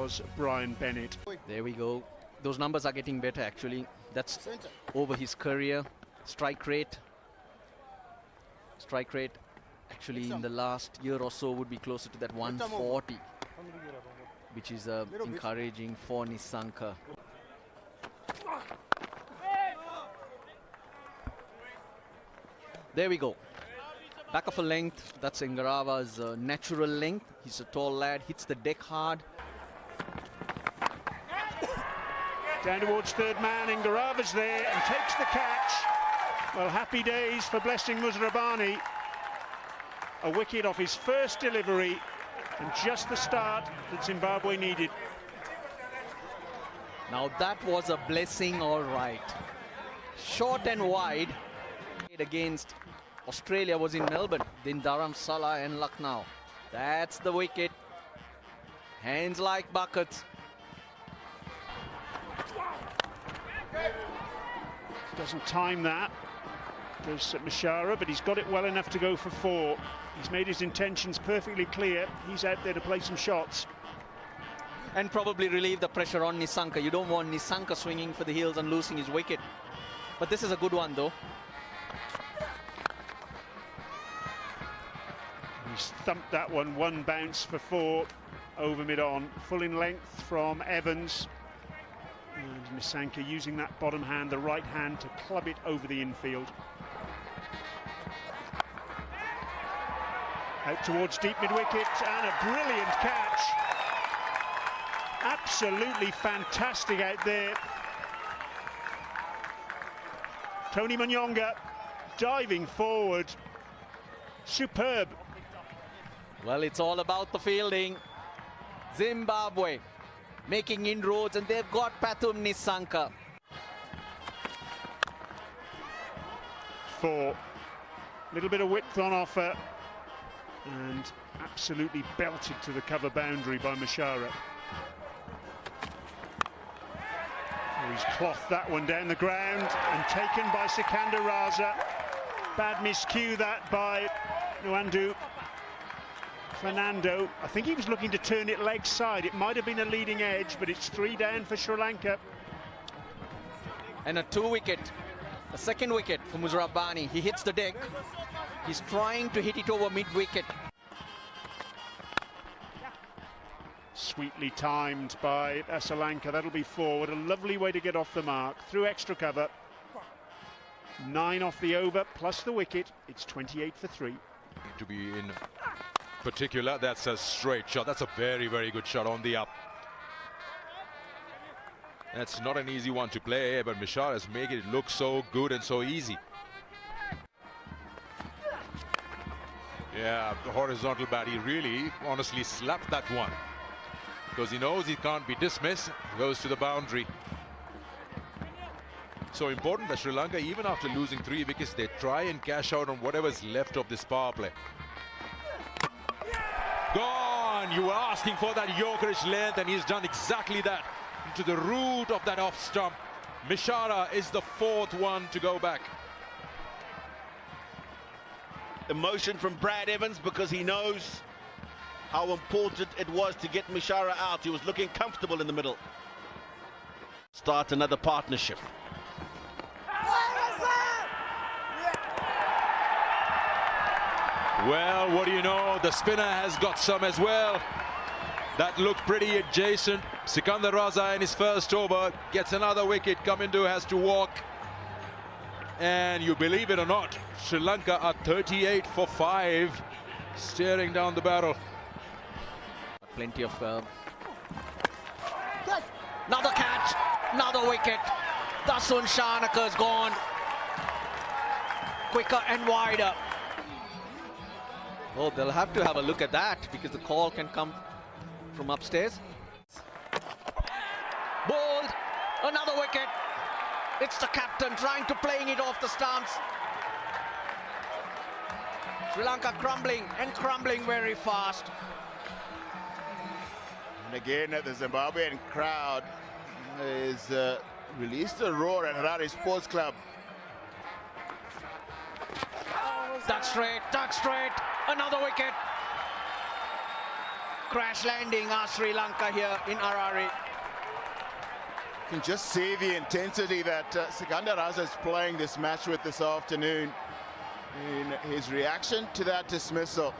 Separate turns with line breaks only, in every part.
was Brian Bennett.
There we go. Those numbers are getting better actually. That's over his career. Strike rate actually in the last year or so would be closer to that 140, which is encouraging for Nisanka. There we go. Back of a length. That's Ngarava's natural length. He's a tall lad, hits the deck hard.
Down towards third man, Ngarava's there and takes the catch. Well, happy days for Blessing Musrabani. A wicket off his first delivery and just the start that Zimbabwe needed.
Now that was a blessing, all right. Short and wide. Against Australia was in Melbourne, then Dharamsala and Lucknow. That's the wicket. Hands like buckets.
Doesn't time that, does Mishara, but he's got it well enough to go for 4. He's made his intentions perfectly clear. He's out there to play some shots.
And probably relieve the pressure on Nisanka. You don't want Nisanka swinging for the heels and losing his wicket. But this is a good one though.
He's thumped that one bounce for 4 over mid-on. Full in length from Evans. And Nisanka using that bottom hand, the right hand, to club it over the infield. Out towards deep mid-wicket and a brilliant catch. Absolutely fantastic out there. Tony Munyonga diving forward. Superb.
Well, it's all about the fielding. Zimbabwe making inroads, and they've got Pathum Nisanka.
4. Little bit of width on offer, and absolutely belted to the cover boundary by Mishara. He's clothed that one down the ground and taken by Sikandar Raza. Bad miscue that by Nwandu Fernando. I think he was looking to turn it leg side. It might have been a leading edge, but it's 3 down for Sri Lanka.
And a 2 wicket, a second wicket for Musrabani. He hits the deck. He's trying to hit it over mid-wicket.
Sweetly timed by Sri Lanka. That'll be 4. What a lovely way to get off the mark. Through extra cover. 9 off the over, plus the wicket. It's 28 for 3.
To be in particular, that's a straight shot. That's a very, very good shot on the up. That's not an easy one to play, but Mishara has made it look so good and so easy. Yeah, the horizontal bat, he really honestly slapped that one, because he knows he can't be dismissed. Goes to the boundary. So important that Sri Lanka, even after losing 3 wickets, they try and cash out on whatever's left of this power play. Gone! You were asking for that Yorkerish length, and he's done exactly that. Into the root of that off stump. Mishara is the 4th one to go back.
Emotion from Brad Evans, because he knows how important it was to get Mishara out. He was looking comfortable in the middle. Start another partnership.
Well, what do you know? The spinner has got some as well. That looked pretty adjacent. Sikandar Raza in his first over gets another wicket. Kamindu has to walk. And you believe it or not, Sri Lanka are 38 for 5, staring down the barrel.
Plenty of... Another catch, another wicket. Dasun Shanaka's gone. Quicker and wider. Oh, they'll have to have a look at that, because the call can come from upstairs. Bowled, another wicket. It's the captain trying to playing it off the stumps. Sri Lanka crumbling and crumbling very fast.
And again, the Zimbabwean crowd has released a roar at Harare Sports Club.
Duck straight, another wicket. crash landing Sri Lanka here in Harare.
You can just see the intensity that Sikandar Raza is playing this match with this afternoon in his reaction to that dismissal.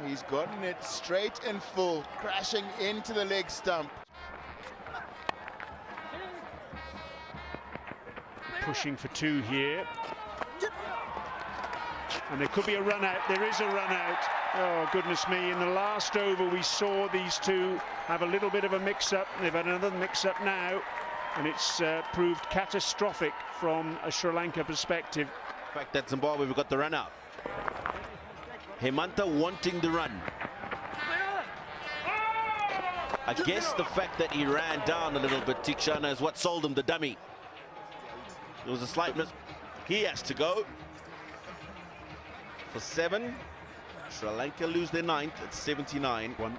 He's gotten it straight and full, crashing into the leg stump.
Pushing for two here. And there could be a run out. There is a run out. Oh, goodness me. In the last over, we saw these two have a little bit of a mix-up. They've had another mix-up now. And it's proved catastrophic from a Sri Lanka perspective.
The fact that Zimbabwe have got the run out. Hemanta wanting the run. I guess the fact that he ran down a little bit, Tikshana, is what sold him the dummy. There was a slight miss. He has to go for 7. Sri Lanka lose their 9th at 79.
Oh,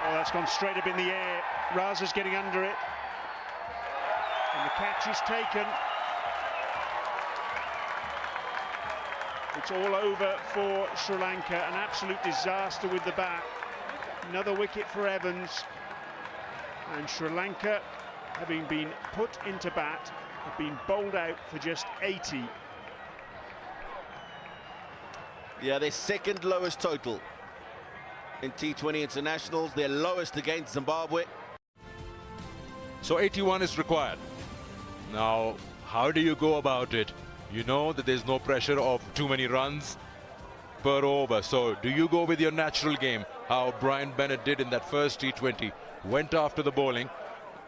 that's gone straight up in the air. Raza's getting under it. And the catch is taken. It's all over for Sri Lanka. An absolute disaster with the bat. Another wicket for Evans. And Sri Lanka, having been put into bat, have been bowled out for just 80.
Yeah, their second lowest total in T20 internationals, their lowest against Zimbabwe.
So 81 is required. Now, how do you go about it? You know that there's no pressure of too many runs per over. So do you go with your natural game, how Brian Bennett did in that first T20, went after the bowling,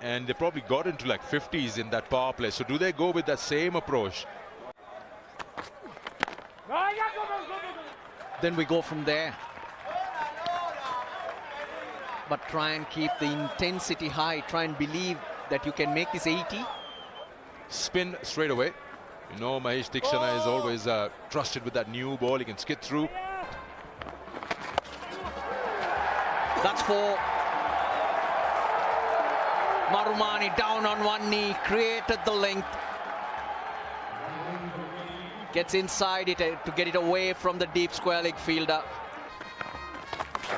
and they probably got into like 50s in that power play. So do they go with that same approach?
Then we go from there. But try and keep the intensity high. Try and believe that you can make this 80.
Spin straight away. You know, Mahesh Tikshana is always trusted with that new ball. He can skid through.
That's for Marumani, down on one knee, created the length. Gets inside it to get it away from the deep square leg fielder.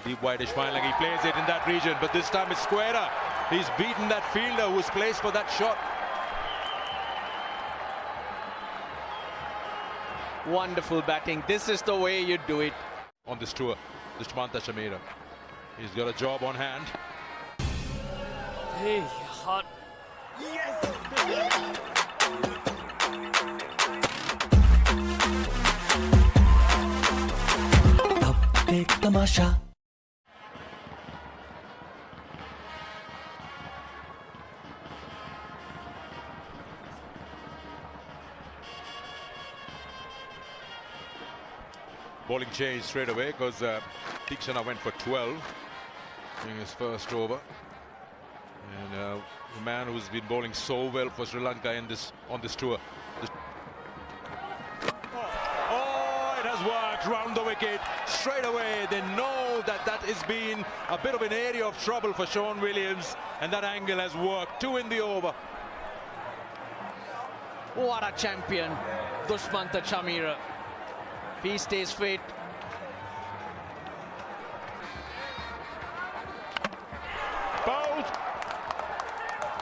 Deep wideish fine leg, he plays it in that region, but this time it's squarer. He's beaten that fielder who's placed for that shot.
Wonderful batting. This is the way you do it.
On this tour, Dushmantha Chameera. He's got a job on hand.
Hey, hot. Yes! Tamasha.
Bowling change straight away because Tikshana went for 12 during his first over. And the man who's been bowling so well for Sri Lanka on this tour. Oh, it has worked round the wicket straight away. They know that that has been a bit of an area of trouble for Sean Williams, and that angle has worked. 2 in the over.
What a champion, Dushmantha Chameera. If he stays fit.
Bowled.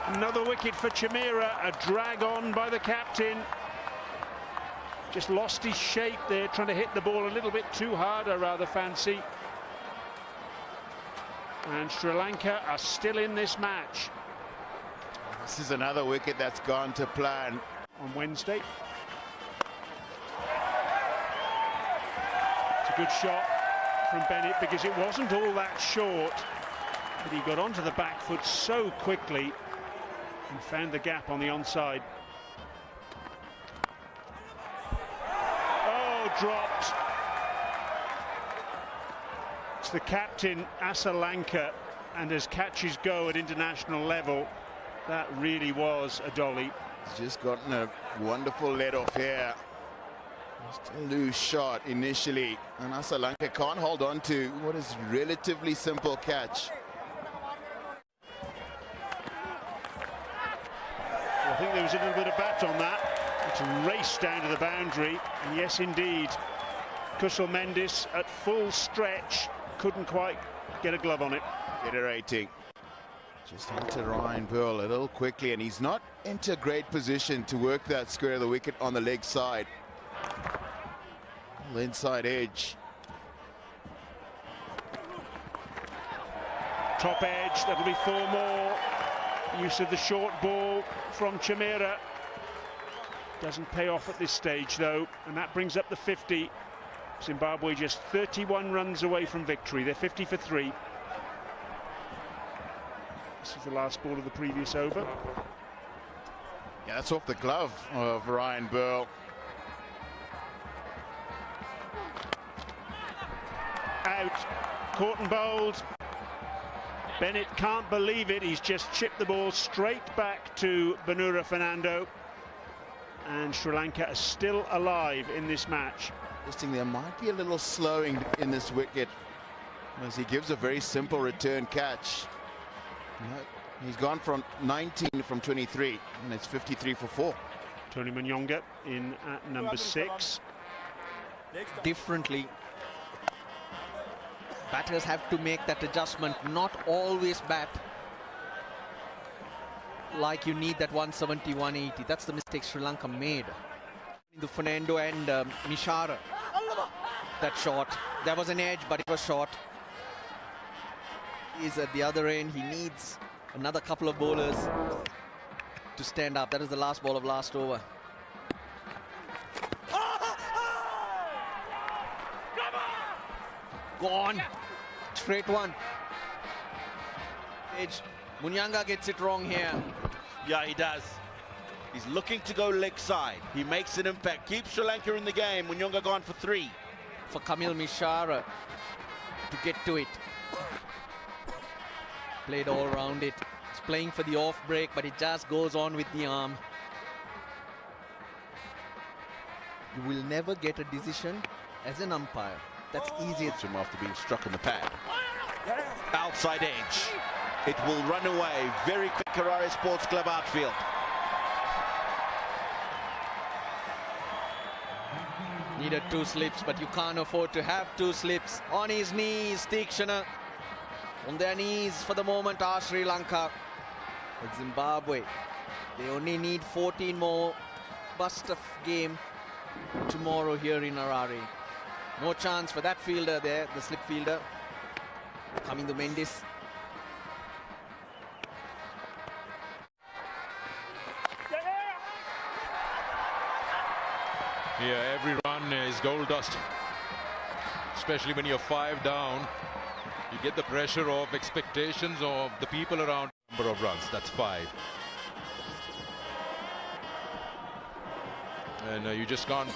Another wicket for Chameera. A drag on by the captain. Just lost his shape there, trying to hit the ball a little bit too hard, I rather fancy. And Sri Lanka are still in this match.
This is another wicket that's gone to plan.
On Wednesday. It's a good shot from Bennett because it wasn't all that short, but he got onto the back foot so quickly and found the gap on the onside. Oh, dropped. It's the captain, Sarilanka, and as catches go at international level, that really was a dolly.
He's just gotten a wonderful let off here. Just a loose shot initially, and Sarilanka can't hold on to what is relatively simple catch.
I think there was a little bit of bat on that. It's raced down to the boundary, and yes indeed, Kusal Mendis at full stretch, couldn't quite get a glove on it.
Iterating. Just into Ryan Burl a little quickly, and he's not into a great position to work that square of the wicket on the leg side. Inside edge.
Top edge, that'll be 4 more. Use of the short ball from Chimera. Doesn't pay off at this stage though, and that brings up the 50. Zimbabwe just 31 runs away from victory. They're 50 for 3. This is the last ball of the previous over.
Yeah, that's off the glove of Ryan Burl.
Out, caught and bowled. Bennett can't believe it. He's just chipped the ball straight back to Banura Fernando. And Sri Lanka are still alive in this match.
Interesting, there might be a little slowing in this wicket as he gives a very simple return catch. He's gone from 19 from 23, and it's 53 for 4.
Tony Manyonga in at number 6.
Differently, batters have to make that adjustment, not always bat like you need that 170, 180. That's the mistake Sri Lanka made. The Fernando and Mishara, that shot, there was an edge, but it was short. He's at the other end. He needs another couple of bowlers to stand up. That is the last ball of last over. Gone. Straight one. Edge. Munyanga gets it wrong here.
Yeah, he does. He's looking to go leg side. He makes an impact. Keeps Sri Lanka in the game. Munyanga gone for 3.
For Kamil Mishara to get to it. Played all around it. He's playing for the off break, but it just goes on with the arm. You will never get a decision as an umpire. That's easier.
Him after being struck in the pad. Outside edge. It will run away. Very quick Harare Sports Club outfield.
Needed 2 slips, but you can't afford to have 2 slips. On his knees, Tikshana. On their knees for the moment are Sri Lanka. But Zimbabwe, they only need 14 more. Bust of game tomorrow here in Harare. No chance for that fielder there, the slip fielder. Coming to Mendis.
Yeah, every run is gold dust. Especially when you're 5 down. You get the pressure of expectations of the people around. Number of runs, that's 5. And you just can't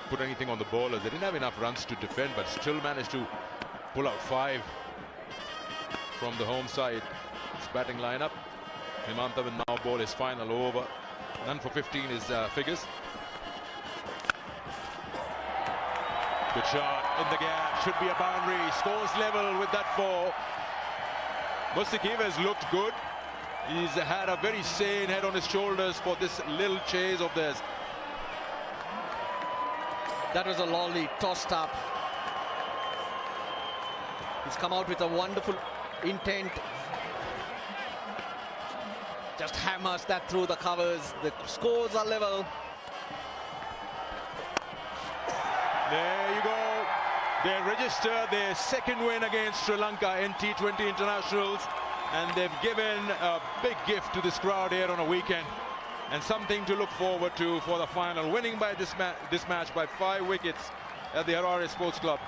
put anything on the bowlers. They didn't have enough runs to defend, but still managed to pull out 5 from the home side. It's batting lineup. Himanta will now bowl his final over. None for 15 is figures. Good shot in the gap, should be a boundary. Scores level with that 4. Mustaqiv has looked good. He's had a very sane head on his shoulders for this little chase of theirs.
That was a lolly tossed up. He's come out with a wonderful intent. Just hammers that through the covers. The scores are level.
There you go. They register their 2nd win against Sri Lanka in T20 internationals, and they've given a big gift to this crowd here on a weekend, and something to look forward to for the final. Winning by this match by 5 wickets at the Harare Sports Club.